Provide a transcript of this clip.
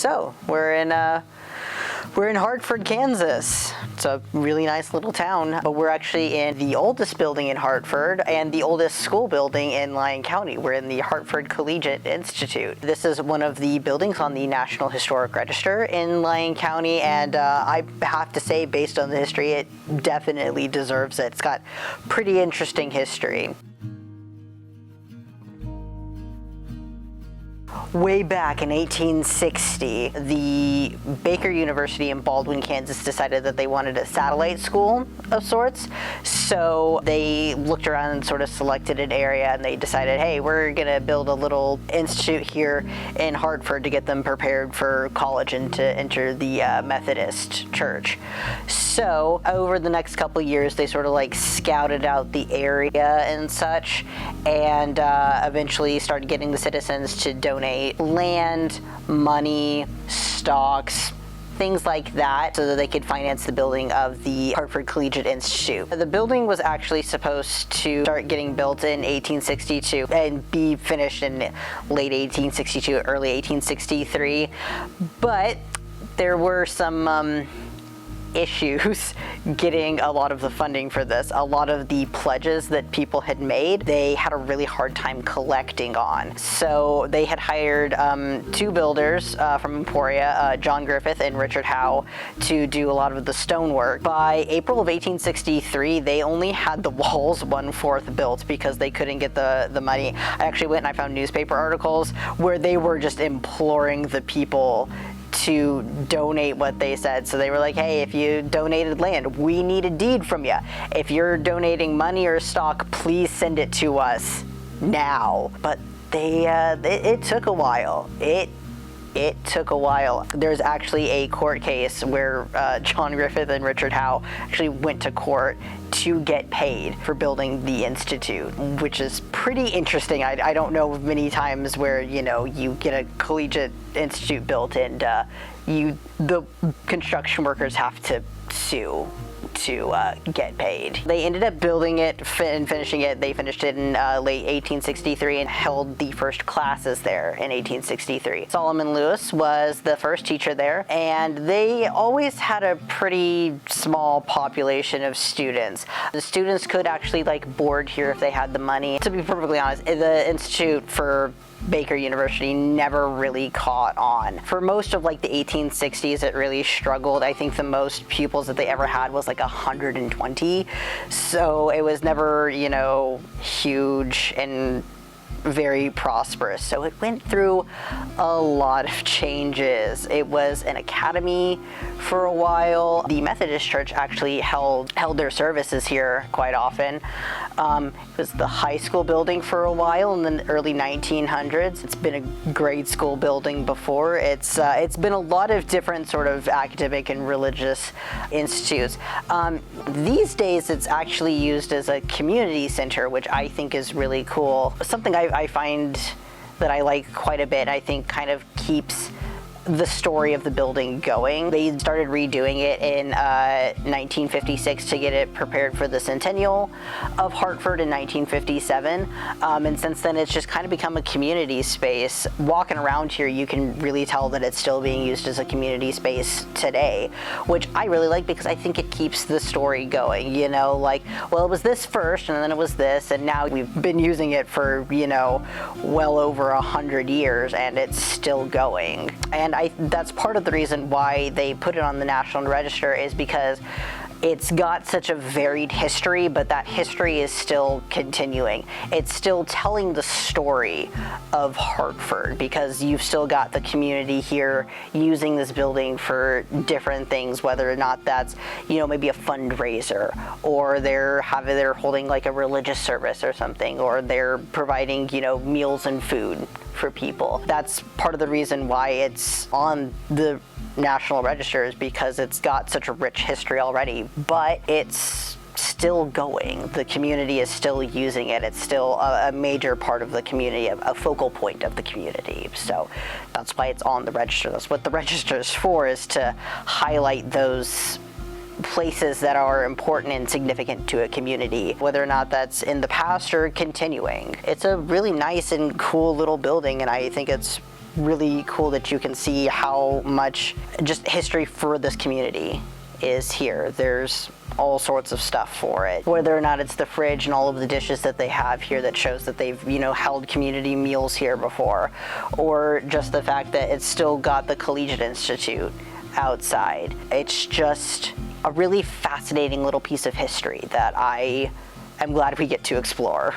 So we're in Hartford, Kansas. It's a really nice little town, but we're actually in the oldest building in Hartford and the oldest school building in Lyon County. We're in the Hartford Collegiate Insitute. This is one of the buildings on the National Historic Register in Lyon County, and I have to say, based on the history, it definitely deserves it. It's got pretty interesting history. Way back in 1860, the Baker University in Baldwin, Kansas decided that they wanted a satellite school of sorts. So they looked around and sort of selected an area, and they decided, hey, we're going to build a little institute here in Hartford to get them prepared for college and to enter the Methodist Church. So over the next couple of years, they sort of like scouted out the area and such, and eventually started getting the citizens to donate land, money, stocks, things like that, so that they could finance the building of the Hartford Collegiate Institute. The building was actually supposed to start getting built in 1862 and be finished in late 1862, early 1863, but there were some issues getting a lot of the funding for this. A lot of the pledges that people had made, they had a really hard time collecting on. So they had hired two builders from Emporia, John Griffith and Richard Howe, to do a lot of the stonework. By April of 1863, they only had the walls 1/4 built because they couldn't get the money. I actually went and I found newspaper articles where they were just imploring the people to donate what they said. So they were like, hey, if you donated land, we need a deed from you. If you're donating money or stock, please send it to us now. But it took a while. It took a while. There's actually a court case where John Griffith and Richard Howe actually went to court to get paid for building the Institute, which is pretty interesting. I don't know of many times where, you know, you get a collegiate institute built and the construction workers have to sue to get paid. They ended up building it and finishing it. They finished it in late 1863 and held the first classes there in 1863. Solomon Lewis was the first teacher there, and they always had a pretty small population of students. The students could actually like board here if they had the money. To be perfectly honest, the Institute for Baker University never really caught on. For most of like the 1860s, it really struggled. I think the most pupils that they ever had was like 120. So it was never, you know, huge and very prosperous. So it went through a lot of changes. It was an academy for a while. The Methodist Church actually held their services here quite often. It was the high school building for a while in the early 1900s. It's been a grade school building before. It's been a lot of different sort of academic and religious institutes. These days it's actually used as a community center, which I think is really cool. Something I find that I like quite a bit, I think kind of keeps the story of the building going. They started redoing it in 1956 to get it prepared for the centennial of Hartford in 1957. And since then, it's just kind of become a community space. Walking around here, you can really tell that it's still being used as a community space today, which I really like because I think it keeps the story going. You know, like, well, it was this first, and then it was this, and now we've been using it for, you know, well over 100 years, and it's still going. And that's part of the reason why they put it on the National Register, is because it's got such a varied history, but that history is still continuing. It's still telling the story of Hartford, because you've still got the community here using this building for different things, whether or not that's, you know, maybe a fundraiser, or they're holding like a religious service or something, or they're providing, you know, meals and food for people. That's part of the reason why it's on the National Register, is because it's got such a rich history already, but it's still going. The community is still using it. It's still a major part of the community, a focal point of the community. So that's why it's on the register. That's what the register is for, is to highlight those places that are important and significant to a community, whether or not that's in the past or continuing. It's a really nice and cool little building, and I think it's really cool that you can see how much just history for this community is here. There's all sorts of stuff for it. Whether or not it's the fridge and all of the dishes that they have here that shows that they've, held community meals here before, or just the fact that it's still got the Collegiate Insitute outside. It's just a really fascinating little piece of history that I am glad we get to explore.